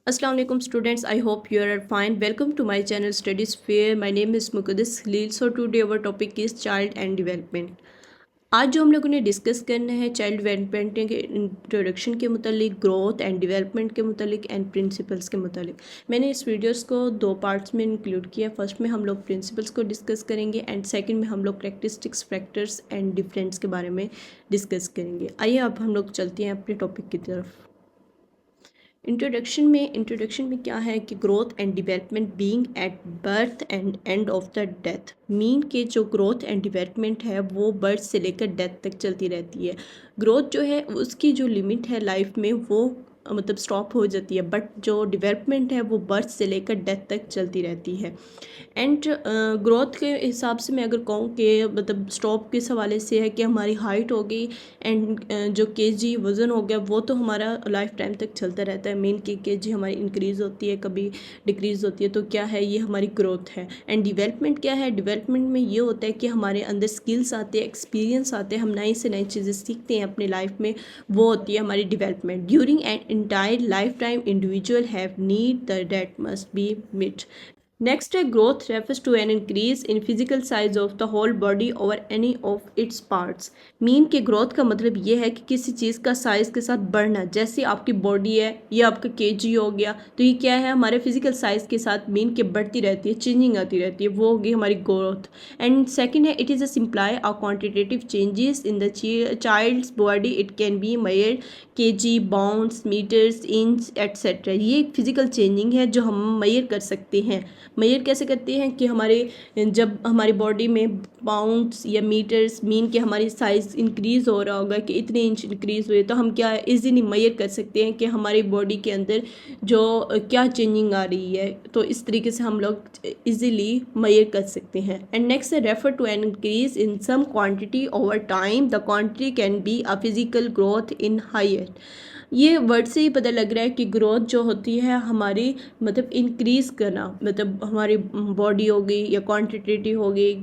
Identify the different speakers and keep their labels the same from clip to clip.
Speaker 1: Assalamu alaikum students, I hope you are fine. Welcome to my channel Studies Fair. My name is Muqaddis Khalil. So today our topic is child and development. आज जो हम लोगों ने discuss करना है child development के introduction के मुतालिक, ग्रोथ एंड डेवलपमेंट के मुतालिक एंड प्रिंसिपल्स के मुतालिक। मैंने इस वीडियोस को दो पार्ट्स में इंक्लूड किया। फर्स्ट में हम लोग प्रिंसिपल्स को डिस्कस करेंगे एंड सेकंड में हम लोग कैरेक्टरिस्टिक्स, फैक्टर्स एंड डिफरेंस के बारे में डिस्कस करेंगे। आइए अब हम लोग चलते हैं अपने टॉपिक की तरफ। इंट्रोडक्शन में क्या है कि growth and development being at birth and end of the death. Mean के जो ग्रोथ एंड डेवलपमेंट है वो बर्थ से लेकर डेथ तक चलती रहती है। ग्रोथ जो है उसकी जो लिमिट है लाइफ में वो मतलब स्टॉप हो जाती है, बट जो डेवलपमेंट है वो बर्थ से लेकर डेथ तक चलती रहती है। एंड ग्रोथ के हिसाब से मैं अगर कहूँ कि मतलब स्टॉप के हवाले से है कि हमारी हाइट हो गई एंड जो केजी वज़न हो गया वो तो हमारा लाइफ टाइम तक चलता रहता है। मेन केजी हमारी इंक्रीज़ होती है, कभी डिक्रीज़ होती है, तो क्या है ये हमारी ग्रोथ है। एंड डेवलपमेंट क्या है, डेवलपमेंट में ये होता है कि हमारे अंदर स्किल्स आते हैं, एक्सपीरियंस आते हैं, हम नई से नई चीज़ें सीखते हैं अपनी लाइफ में, वो होती है हमारी development. During an entire life time individual have need that must be meet. Next, growth refers to an increase in physical size of the whole body over any of its parts. Mean के growth का मतलब ये है कि किसी चीज़ का size के साथ बढ़ना। जैसे आपकी बॉडी है या आपका केजी हो गया, तो ये क्या है, हमारे फिजिकल साइज़ के साथ मीन के बढ़ती रहती है, चेंजिंग आती रहती है, वो होगी हमारी ग्रोथ। एंड सेकंड है, इट इज़ अ सिंप्लाई और quantitative changes in the child's body. It can be measured KG, pounds, metres, inch etcetera. ये एक फिजिकल चेंजिंग है जो हम मेजर कर सकते हैं। मेजर कैसे करते हैं कि हमारे जब हमारी बॉडी में पाउंड्स या मीटर्स मीन के हमारी साइज़ इंक्रीज़ हो रहा होगा कि इतने इंच इंक्रीज़ हुए, तो हम क्या इजीली मेजर कर सकते हैं कि हमारी बॉडी के अंदर जो क्या चेंजिंग आ रही है। तो इस तरीके से हम लोग इजीली मेजर कर सकते हैं। And next refer to an increase in some quantity over time. The quantity can be a physical growth in higher. ये वर्ड से ही पता लग रहा है कि ग्रोथ जो होती है हमारी मतलब इंक्रीज़ करना, मतलब हमारी बॉडी हो गई या क्वांटिटेटिव हो गई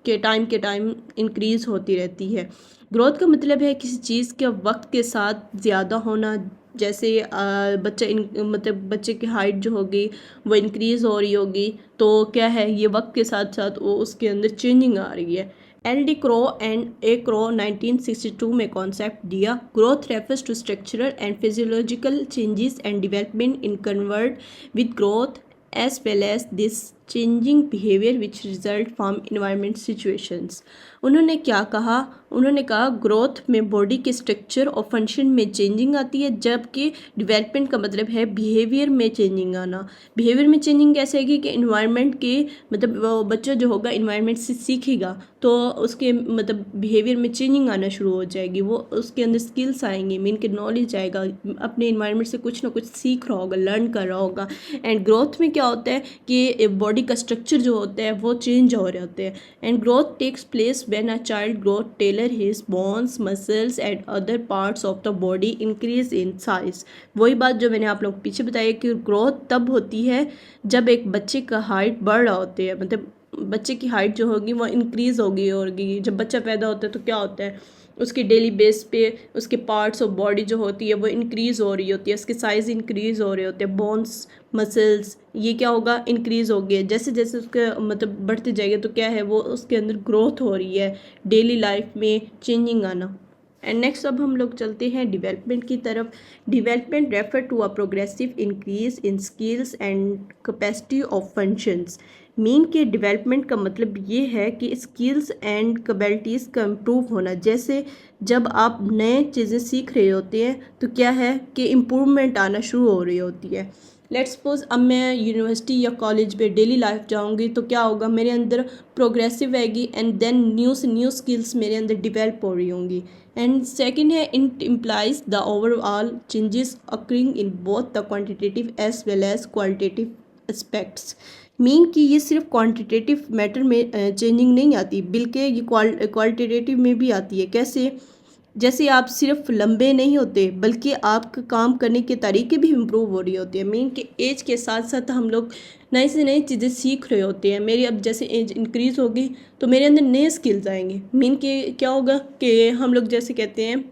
Speaker 1: के टाइम इंक्रीज़ होती रहती है। ग्रोथ का मतलब है किसी चीज़ के वक्त के साथ ज़्यादा होना। जैसे मतलब बच्चे की हाइट जो होगी वो इंक्रीज़ हो रही होगी, तो क्या है ये वक्त के साथ साथ वो उसके अंदर चेंजिंग आ रही है। L D Crow and A Crow 1962 में कॉन्सेप्ट दिया। Growth refers to structural and physiological changes and development in convert with growth as well as this changing behaviour which result from environment situations. उन्होंने क्या कहा, उन्होंने कहा growth में body के structure और फंक्शन में चेंजिंग आती है, जबकि डेवलपमेंट का मतलब है बिहेवियर में चेंजिंग आना। बिहेवियर में चेंजिंग कैसे आएगी कि इन्वायरमेंट के मतलब वो बच्चा जो होगा इन्वायरमेंट से सीखेगा तो उसके मतलब बिहेवियर में चेंजिंग आना शुरू हो जाएगी, वो उसके अंदर स्किल्स आएंगे, मीन के नॉलेज आएगा, अपने इन्वायरमेंट से कुछ ना कुछ सीख रहा होगा, लर्न कर रहा होगा। एंड ग्रोथ में क्या होता है कि बॉडी का स्ट्रक्चर जो होता है वो चेंज हो रहे होते हैं। And growth takes place when a child growth taller his bones, muscles and other parts of the body increase in size. वही बात जो मैंने आप लोग पीछे बताया कि ग्रोथ तब होती है जब एक बच्चे का हाइट बढ़ रहा होती है, मतलब बच्चे की हाइट जो होगी वो इंक्रीज़ होगी। जब बच्चा पैदा होता है तो क्या होता है, उसकी डेली बेस पे उसके पार्ट्स ऑफ बॉडी जो होती है वो इंक्रीज़ हो रही होती है, उसके साइज़ इंक्रीज़ हो रहे होते हैं, बोन्स, मसल्स, ये क्या होगा, इंक्रीज़ हो गया। जैसे जैसे उसके मतलब बढ़ते जाएगा तो क्या है वो उसके अंदर ग्रोथ हो रही है, डेली लाइफ में चेंजिंग आना। एंड नेक्स्ट अब हम लोग चलते हैं डेवलपमेंट की तरफ। Development refer to a progressive increase in skills and capacity of functions. Mean के डेवलपमेंट का मतलब ये है कि स्किल्स एंड कैपेबिलिटीज़ का इम्प्रूव होना। जैसे जब आप नए चीज़ें सीख रहे होते हैं तो क्या है कि इम्प्रूवमेंट आना शुरू हो रही होती है। लेट्स सपोज अब मैं यूनिवर्सिटी या कॉलेज में डेली लाइफ जाऊंगी तो क्या होगा, मेरे अंदर प्रोग्रेसिव आएगी एंड देन न्यू से न्यू स्किल्स मेरे अंदर डिवेल्प हो रही होंगी। एंड सेकंड है, it implies the overall changes occurring in both the quantitative as well as qualitative aspects. Mean कि ये सिर्फ क्वांटिटेटिव मैटर में चेंजिंग नहीं आती, बल्कि ये क्वालिटेटिव में भी आती है। कैसे, जैसे आप सिर्फ लंबे नहीं होते बल्कि आपका काम करने के तरीके भी इम्प्रूव हो रही होती है। मीन के एज के साथ साथ हम लोग नई से नई चीज़ें सीख रहे होते हैं। मेरी अब जैसे एज इंक्रीज़ होगी तो मेरे अंदर नए स्किल्स आएंगे। मीन के क्या होगा कि हम लोग जैसे कहते हैं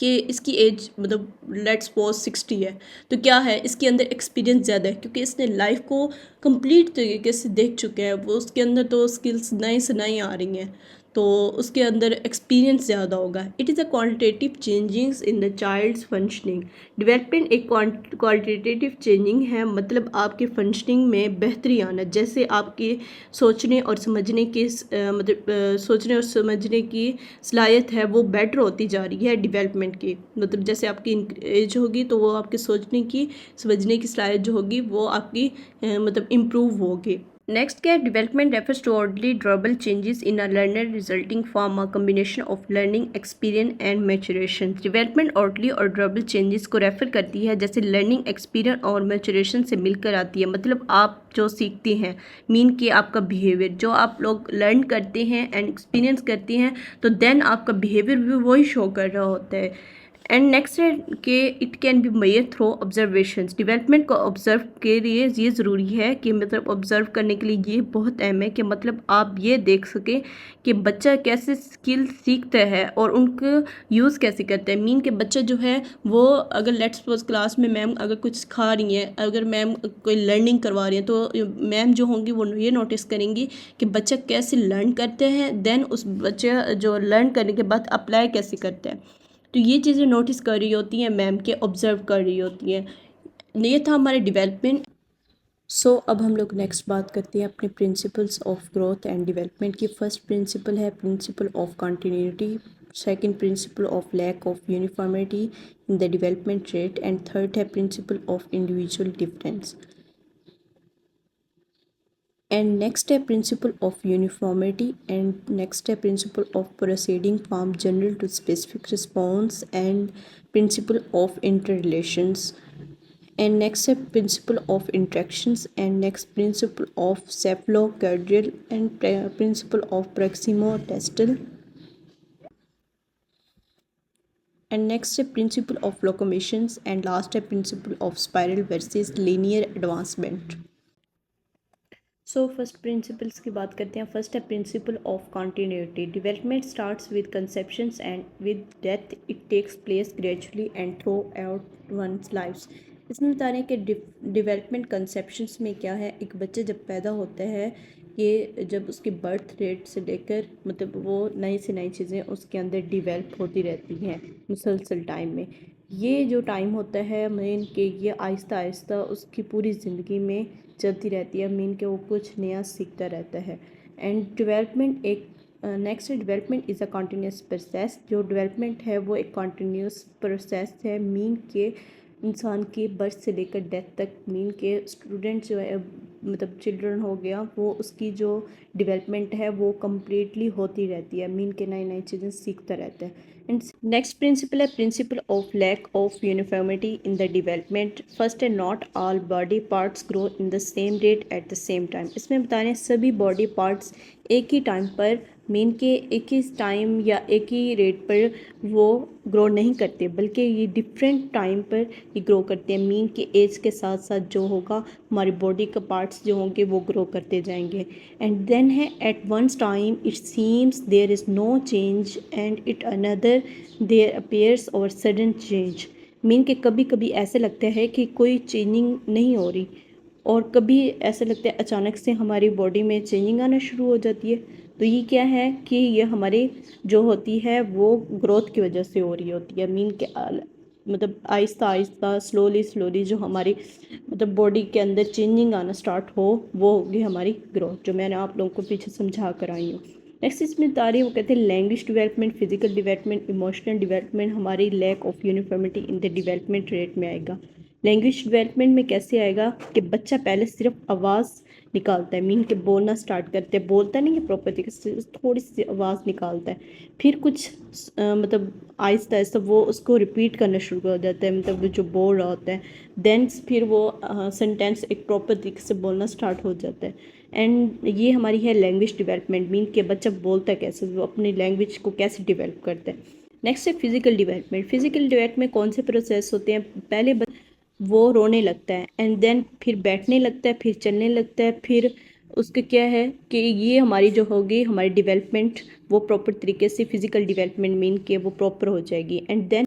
Speaker 1: कि इसकी एज मतलब लेट्स सपोज 60 है, तो क्या है इसके अंदर एक्सपीरियंस ज़्यादा है क्योंकि इसने लाइफ को कंप्लीट तरीके से देख चुका है, वो उसके अंदर तो स्किल्स नई से नई आ रही हैं, तो उसके अंदर एक्सपीरियंस ज़्यादा होगा। It is a quantitative changings in the child's functioning. Development एक क्वालिटेटिव चेंजिंग है, मतलब आपके फंक्शनिंग में बेहतरी आना, जैसे आपके सोचने और समझने की सोचने और समझने की सलाहियत है वो बेटर होती जा रही है डेवलपमेंट की, मतलब जैसे आपकी एज होगी तो वो आपके सोचने की समझने की सलाहियत जो होगी वो आपकी मतलब इम्प्रूव होगी। नेक्स्ट क्या है, development refers to orderly durable changes in a learner resulting from a combination of learning experience and maturation. Development orderly और ड्यूरेबल चेंजेस को रेफर करती है जैसे लर्निंग एक्सपीरियंस और मैच्योरेशन से मिलकर आती है, मतलब आप जो सीखते हैं, मीन कि आपका बिहेवियर जो आप लोग लर्न करते हैं एंड एक्सपीरियंस करते हैं, तो देन आपका बिहेवियर भी वही शो कर रहा होता है। एंड नेक्स्ट है कि it can be measure through observations. Development को ऑब्जर्व के लिए ये ज़रूरी है कि मतलब ऑब्जर्व करने के लिए ये बहुत अहम है कि मतलब आप ये देख सकें कि बच्चा कैसे स्किल सीखता है और उनको यूज़ कैसे करता है। मीन कि बच्चा जो है वो अगर लेट्स सपोज क्लास में मैम अगर कुछ सिखा रही हैं, अगर मैम कोई लर्निंग करवा रही हैं, तो मैम जो होंगी वो ये नोटिस करेंगी कि बच्चा कैसे लर्न करते हैं, देन उस बच्चा जो लर्न करने के बाद अप्लाई कैसे करता है, तो ये चीज़ें नोटिस कर रही होती हैं मैम के, ऑब्जर्व कर रही होती हैं। ये था हमारे डेवलपमेंट। अब हम लोग नेक्स्ट बात करते हैं अपने principles of growth and development की। फर्स्ट प्रिंसिपल है principle of continuity, second principle of lack of uniformity in the development rate, and third है principle of individual difference. And next a principle of uniformity, and next a principle of proceeding from general to specific response, and principle of interrelations, and next a principle of interactions, and next principle of cephalocardial, and principle of proximotestal, and next a principle of locomotions, and last a principle of spiral versus linear advancement. First principles की बात करते हैं। First है principle of continuity. Development starts with conceptions and with death it takes place gradually and throughout one's life's. इसमें बता रहे हैं कि डेवलपमेंट कंसेप्शंस में क्या है, एक बच्चे जब पैदा होता है, ये जब उसकी बर्थ रेट से लेकर मतलब वो नई से नई चीज़ें उसके अंदर डिवेल्प होती रहती हैं मुसलसल टाइम में। ये जो टाइम होता है मेन के ये आहिस्ता आहिस्ता उसकी पूरी ज़िंदगी में चलती रहती है, मीन के वो कुछ नया सीखता रहता है। एंड डेवलपमेंट एक next development is a continuous process. जो डेवलपमेंट है वो एक कॉन्टीन्यूस प्रोसेस है, मीन के इंसान के बर्थ से लेकर डेथ तक, मीन के स्टूडेंट जो है मतलब चिल्ड्रन हो गया वो उसकी जो डेवलपमेंट है वो कम्प्लीटली होती रहती है, मीन के नई नई चीज़ें सीखता रहता है। एंड नेक्स्ट प्रिंसिपल है principle of lack of uniformity in the development. First है not all body parts grow in the same rate at the same time. इसमें बता रहे हैं सभी बॉडी पार्ट्स एक ही टाइम पर, मीन के एक ही टाइम या एक ही रेट पर वो ग्रो नहीं करते, बल्कि ये डिफरेंट टाइम पर ये ग्रो करते हैं। मीन के एज के साथ साथ जो होगा हमारी बॉडी का पार्ट्स जो होंगे वो ग्रो करते जाएंगे। एंड देन है at once time it seems there is no change and it another there appears और सडन चेंज। मीन के कभी कभी ऐसे लगता है कि कोई चेंजिंग नहीं हो रही, और कभी ऐसा लगता है अचानक से हमारी बॉडी में चेंजिंग आना शुरू हो जाती है। तो ये क्या है कि ये हमारी जो होती है वो ग्रोथ की वजह से हो रही होती है, मीन के मतलब आहिस्ता आहिस्ता स्लोली स्लोली जो हमारी मतलब बॉडी के अंदर चेंजिंग आना स्टार्ट हो वो होगी हमारी ग्रोथ, जो मैंने आप लोगों को पीछे समझा कर आई हूँ। नेक्स्ट इसमें तारी वो कहते हैं language development, physical development, emotional development हमारी lack of uniformity in the development rate में आएगा। लैंग्वेज डेवलपमेंट में कैसे आएगा कि बच्चा पहले सिर्फ आवाज़ निकालता है, मीन के बोलना स्टार्ट करते हैं, बोलता नहीं है प्रॉपर तरीके से, थोड़ी सी आवाज़ निकालता है, फिर कुछ मतलब आहिस्ता आहिस्ता वो उसको रिपीट करना शुरू कर देता है, मतलब जो बोल रहा होता है, देन फिर वो सेंटेंस एक प्रॉपर तरीके से बोलना स्टार्ट हो जाता है। एंड ये हमारी है लैंग्वेज डेवलपमेंट, मीन के बच्चा बोलता है कैसे, वो अपनी लैंग्वेज को कैसे डेवलप करता है। नेक्स्ट है फिजिकल डेवलपमेंट। फिजिकल डेवलपमेंट में कौन से प्रोसेस होते हैं, पहले वो रोने लगता है एंड देन फिर बैठने लगता है, फिर चलने लगता है, फिर उसके क्या है कि ये हमारी जो होगी हमारी डेवलपमेंट वो प्रॉपर तरीके से फिजिकल डेवलपमेंट मीन के वो प्रॉपर हो जाएगी। एंड देन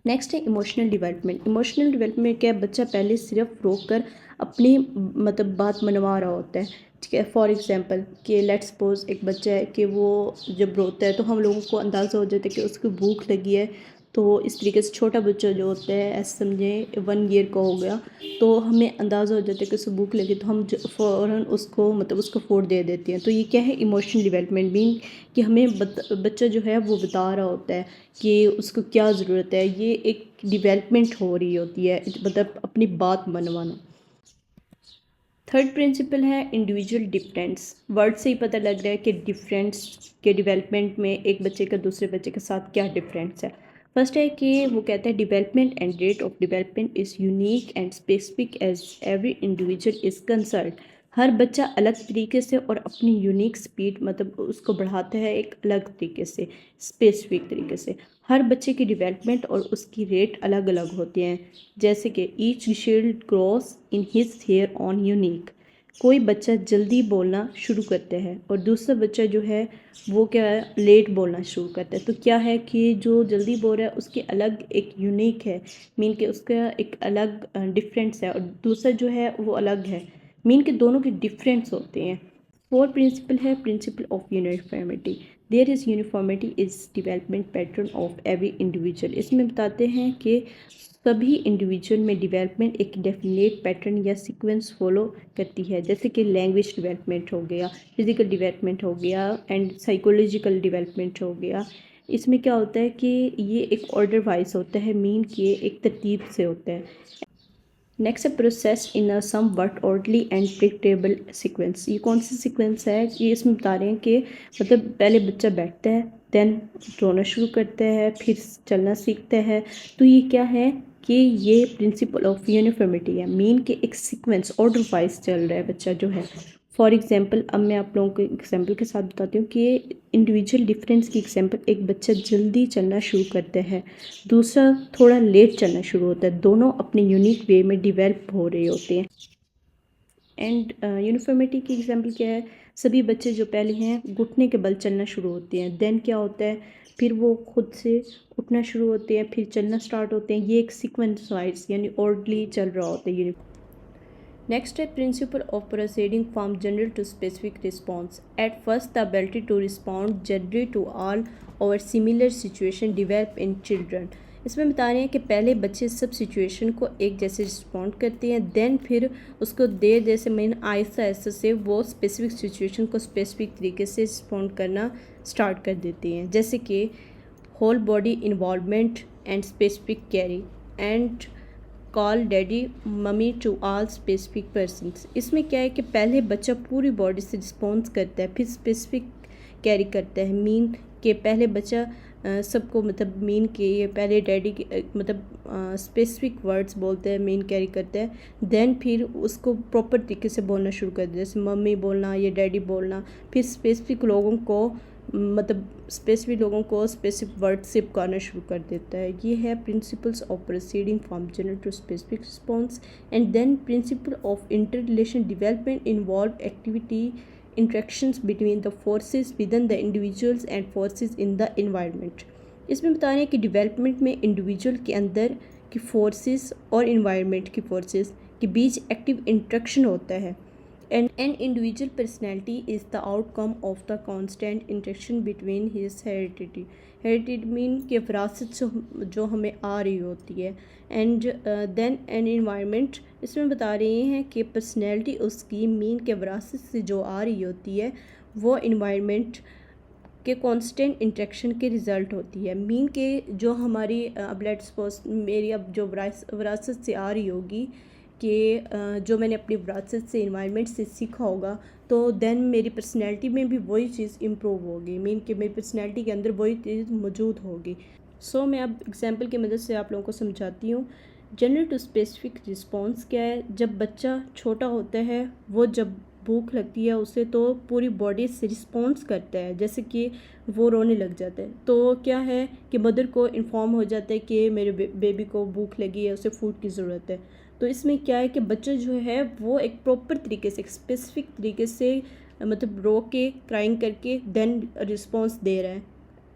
Speaker 1: नेक्स्ट है इमोशनल डेवलपमेंट। इमोशनल डेवलपमेंट क्या है, बच्चा पहले सिर्फ रोक कर अपनी मतलब बात मनवा रहा होता है, ठीक है। फॉर एग्जांपल कि लेट्स सपोज एक बच्चा है कि वो जब रोता है तो हम लोगों को अंदाज़ा हो जाता है कि उसको भूख लगी है। तो इस तरीके से छोटा बच्चा जो होता है, ऐसे समझे 1 ईयर का हो गया, तो हमें अंदाज़ा हो जाता है कि उसको भूख लगी, तो हम फ़ौरन उसको मतलब उसको फूड दे देते हैं। तो ये क्या है, इमोशनल डेवलपमेंट मीन कि हमें बच्चा जो है वो बता रहा होता है कि उसको क्या ज़रूरत है। ये एक डेवलपमेंट हो रही होती है, मतलब अपनी बात मनवाना। थर्ड प्रिंसिपल है इंडिविजुअल डिफरेंस। वर्ड से ही पता लग रहा है कि डिफरेंस के डेवलपमेंट में एक बच्चे का दूसरे बच्चे के साथ क्या डिफरेंस है। फर्स्ट है कि वो कहता है development and rate of development is unique and specific as every individual is concern. हर बच्चा अलग तरीके से और अपनी यूनिक स्पीड मतलब उसको बढ़ाता है एक अलग तरीके से, स्पेसिफिक तरीके से। हर बच्चे की डेवलपमेंट और उसकी रेट अलग अलग होती हैं, जैसे कि each child grows in his her own unique. कोई बच्चा जल्दी बोलना शुरू करता है और दूसरा बच्चा जो है वो क्या है, लेट बोलना शुरू करता है। तो क्या है कि जो जल्दी बोल रहा है उसके अलग एक यूनिक है, मीन कि उसका एक अलग डिफरेंस है, और दूसरा जो है वो अलग है, मीन के दोनों के डिफरेंस होते हैं। फोर्थ प्रिंसिपल है principle of uniformity. There is uniformity is development pattern of every individual. इसमें बताते हैं कि सभी इंडिविजुअल में डेवलपमेंट एक डेफिनेट पैटर्न या सीक्वेंस फॉलो करती है, जैसे कि लैंग्वेज डेवलपमेंट हो गया, फिजिकल डेवलपमेंट हो गया एंड साइकोलॉजिकल डेवलपमेंट हो गया। इसमें क्या होता है कि ये एक ऑर्डर वाइज होता है, मीन कि एक तरतीब से होता है। नेक्स्ट है process in a some but orderly and predictable sequence. ये कौन सी सीक्वेंस है, ये इसमें बता रहे हैं कि मतलब पहले बच्चा बैठता है, देन रोना शुरू करता है, फिर चलना सीखता है। तो ये क्या है कि ये प्रिंसिपल ऑफ यूनिफॉर्मिटी है, मीन के एक सीक्वेंस ऑर्डर वाइज चल रहा है बच्चा जो है। फॉर एग्जांपल अब मैं आप लोगों को एग्जांपल के साथ बताती हूँ कि इंडिविजुअल डिफरेंस की एग्जांपल, एक बच्चा जल्दी चलना शुरू करता है, दूसरा थोड़ा लेट चलना शुरू होता है, दोनों अपने यूनिक वे में डिवेल्प हो रहे होते हैं। एंड यूनिफॉर्मिटी की एग्जांपल क्या है, सभी बच्चे जो पहले हैं घुटने के बल चलना शुरू होते हैं, देन क्या होता है फिर वो खुद से उठना शुरू होते हैं, फिर चलना स्टार्ट होते हैं। ये एक सीक्वेंस वाइज यानी ऑर्डरली चल रहा होता है। नेक्स्ट है principle of proceeding from general to specific response. At first the ability to respond generally to all और similar situation develop in children. इसमें बता रहे हैं कि पहले बच्चे सब सिचुएशन को एक जैसे रिस्पॉन्ड करते हैं, देन फिर उसको देर देर से मैंने आहिस्ता आहिस्ता से वो स्पेसिफिक सिचुएशन को स्पेसिफिक तरीके से रिस्पॉन्ड करना स्टार्ट कर देते हैं, जैसे कि whole body involvement and specific carry and call daddy mummy to all specific persons. इसमें क्या है कि पहले बच्चा पूरी बॉडी से रिस्पॉन्स करता है, फिर स्पेसिफिक कैरी करता है, मीन के पहले बच्चा सबको मतलब मीन के ये पहले डैडी के मतलब स्पेसिफिक वर्ड्स बोलते हैं, मीन कैरी करते हैं, देन फिर उसको प्रॉपर तरीके से बोलना शुरू कर देते, जैसे मम्मी बोलना या डैडी बोलना, फिर स्पेसिफिक लोगों को मतलब स्पेसिफिक लोगों को स्पेसिफिक वर्ड से पुकारना शुरू कर देता है। ये है principles of proceeding from general to specific response. And then principle of inter relation development involve activity interactions between the forces within the individuals and forces in the environment. इसमें बता रहे हैं कि डेवलपमेंट में इंडिविजुअल के अंदर की forces और इन्वायरमेंट की फोर्सेस के बीच एक्टिव इंट्रैक्शन होता है। And an individual personality is the outcome of the constant interaction between his heredity. Heredity mean कि विरासत जो हमें आ रही होती है, एंड देन एन इन्वायरमेंट। इसमें बता रहे हैं कि पर्सनैलिटी उसकी मीन के विरासत से जो आ रही होती है वो इन्वायरमेंट के कांस्टेंट इंटरेक्शन के रिज़ल्ट होती है, मीन के जो हमारी अब लेट्स सपोज मेरी अब जो विरासत से आ रही होगी कि जो मैंने अपनी विरासत से इन्वायरमेंट से सीखा होगा, तो देन मेरी पर्सनैलिटी में भी वही चीज़ इम्प्रूव होगी, मीन कि मेरी पर्सनैलिटी के अंदर वही चीज़ मौजूद होगी। सो मैं अब एग्जांपल की मदद से आप लोगों को समझाती हूँ। जनरल टू स्पेसिफिक रिस्पॉन्स क्या है, जब बच्चा छोटा होता है वो जब भूख लगती है उसे तो पूरी बॉडी से रिस्पॉन्स करता है, जैसे कि वो रोने लग जाता है, तो क्या है कि मदर को इन्फॉर्म हो जाता है कि मेरे बेबी को भूख लगी है, उसे फूड की ज़रूरत है। तो इसमें क्या है कि बच्चा जो है वो एक प्रॉपर तरीके से एक स्पेसिफिक तरीके से मतलब रो के क्राइंग करके देन रिस्पॉन्स दे रहा है।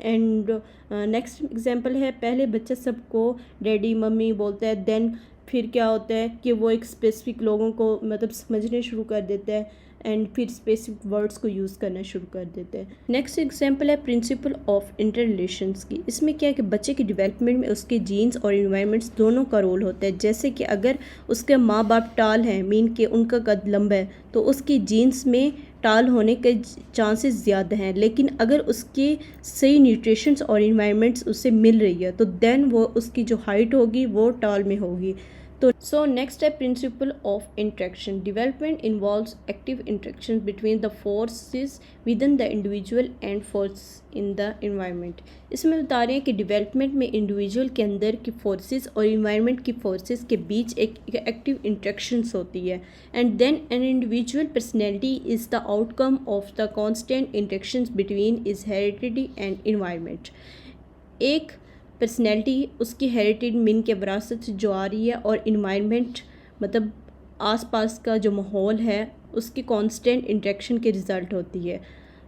Speaker 1: एंड नेक्स्ट एग्जांपल है, पहले बच्चा सबको डैडी मम्मी बोलता है, देन फिर क्या होता है कि वो एक स्पेसिफिक लोगों को मतलब समझने शुरू कर देता है एंड फिर स्पेसिफिक वर्ड्स को यूज़ करना शुरू कर देते हैं। नेक्स्ट एग्जांपल है प्रिंसिपल ऑफ इंटर रिलेशंस की। इसमें क्या है कि बच्चे की डेवलपमेंट में उसके जीन्स और इन्वायरमेंट्स दोनों का रोल होता है। जैसे कि अगर उसके माँ बाप टाल हैं, मीन के उनका कद लंबा है, तो उसकी जीन्स में टाल होने के चांसेस ज़्यादा हैं। लेकिन अगर उसके सही न्यूट्रिशंस और इन्वायरमेंट्स उसे मिल रही है तो देन वो उसकी जो हाइट होगी वो टाल में होगी। तो सो नेक्स्ट है principle of interaction. Development involves active interaction between the forces with in the individual and force in the environment. इसमें बता रहे हैं कि डेवलपमेंट में इंडिविजुअल के अंदर की फोर्सेस और इन्वायरमेंट की फोर्सेस के बीच एक एक्टिव इंटरेक्शंस होती है and then an individual personality is the outcome of the constant interactions between is heredity and environment. एक पर्सनैलिटी उसकी हेरिटेज मीन के विरासत से जो आ रही है और इन्वायरमेंट मतलब आसपास का जो माहौल है उसके कांस्टेंट इंटरेक्शन के रिज़ल्ट होती है।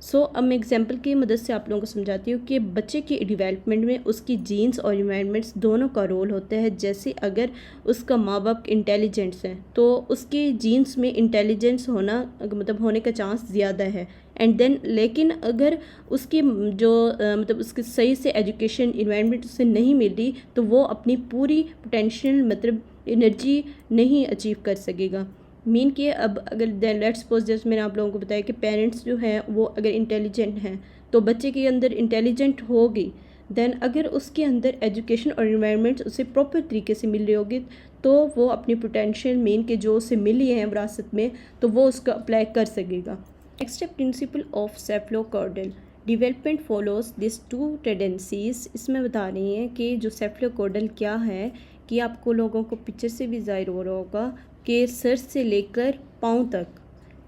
Speaker 1: सो अब मैं एग्जांपल की मदद से आप लोगों को समझाती हूँ कि बच्चे की डेवलपमेंट में उसकी जीन्स और इन्वायरमेंट्स दोनों का रोल होता है। जैसे अगर उसका माँ बाप इंटेलिजेंट्स हैं तो उसके जीन्स में इंटेलिजेंस होना मतलब होने का चांस ज़्यादा है एंड देन लेकिन अगर उसकी जो मतलब उसकी सही से एजुकेशन इन्वायरमेंट उसे नहीं मिल रही तो वो अपनी पूरी पोटेंशियल मतलब एनर्जी नहीं अचीव कर सकेगा। मीन कि अब अगर लेट्स सपोज जैसे मैंने आप लोगों को बताया कि पेरेंट्स जो हैं वो अगर इंटेलिजेंट हैं तो बच्चे के अंदर इंटेलिजेंट होगी, देन अगर उसके अंदर एजुकेशन और इन्वायरमेंट उसे प्रॉपर तरीके से मिल रही होगी तो वो अपनी पोटेंशियल मीन के जो उसे मिली है विरासत में तो वो उसका अप्लाई कर सकेगा। नेक्स्ट है principle of cephalocaudal. Development follows this two tendencies. इसमें बता रही हैं कि जो सेफलोकॉर्डल क्या है कि आपको लोगों को पिक्चर से भी ज़ाहिर हो रहा होगा कि सर से लेकर पाँव तक,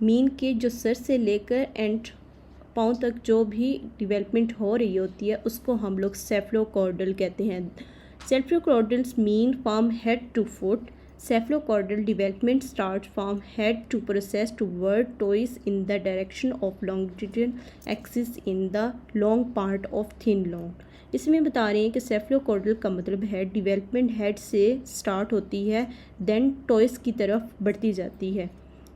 Speaker 1: मीन के जो सर से लेकर एंड पाँव तक जो भी डेवलपमेंट हो रही होती है उसको हम लोग सेफलोकॉर्डल कहते हैं। Cephalocaudals mean from head to foot. Cephalocaudal development starts from head to process toward toes in the direction of longitudinal axis in the long part of thin long। इसमें बता रहे हैं कि सेफलोकॉर्डल का मतलब है डेवलपमेंट हेड से स्टार्ट होती है देन टॉयस की तरफ बढ़ती जाती है।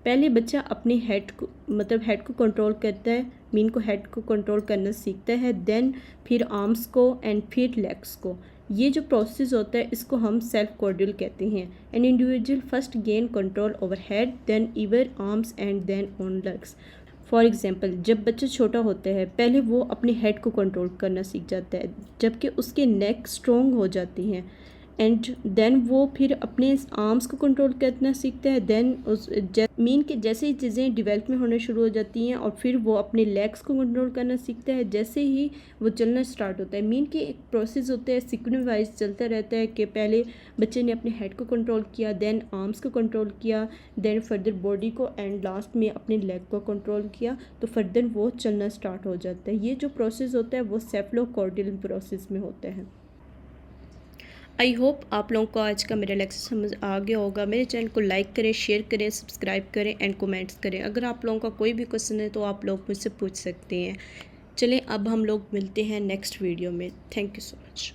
Speaker 1: पहले बच्चा अपने हेड को मतलब हेड को कंट्रोल करता है, मीन को हेड को कंट्रोल करना सीखता है, देन फिर आर्म्स को एंड फिर लेग्स को। ये जो प्रोसेस होता है इसको हम सेल्फ कॉर्डल कहते हैं। An individual first gain control over head then over arms and then on legs. For example जब बच्चा छोटा होता है पहले वो अपने हेड को कंट्रोल करना सीख जाता है जबकि उसके नेक स्ट्रॉन्ग हो जाती हैं एंड देन वो फिर अपने आर्म्स को कंट्रोल करना सीखता है। देन उस मीन के जैसे ही चीज़ें डेवलपमेंट होने शुरू हो जाती हैं और फिर वो अपने लेग्स को कंट्रोल करना सीखता है जैसे ही वो चलना स्टार्ट होता है। मीन के एक प्रोसेस होता है सीक्वेंस वाइज चलता रहता है कि पहले बच्चे ने अपने हेड को कंट्रोल किया, देन आर्म्स को कंट्रोल किया, देन फर्दर बॉडी को एंड लास्ट में अपने लेग को कंट्रोल किया तो फर्दर वो चलना स्टार्ट हो जाता है। ये जो प्रोसेस होता है वो सेफलोकॉर्डल प्रोसेस में होता है। आई होप आप लोगों को आज का मेरा लेक्चर समझ आ गया होगा। मेरे चैनल को लाइक करें, शेयर करें, सब्सक्राइब करें एंड कमेंट्स करें। अगर आप लोगों का कोई भी क्वेश्चन है तो आप लोग मुझसे पूछ सकते हैं। चलें अब हम लोग मिलते हैं नेक्स्ट वीडियो में। Thank you so much.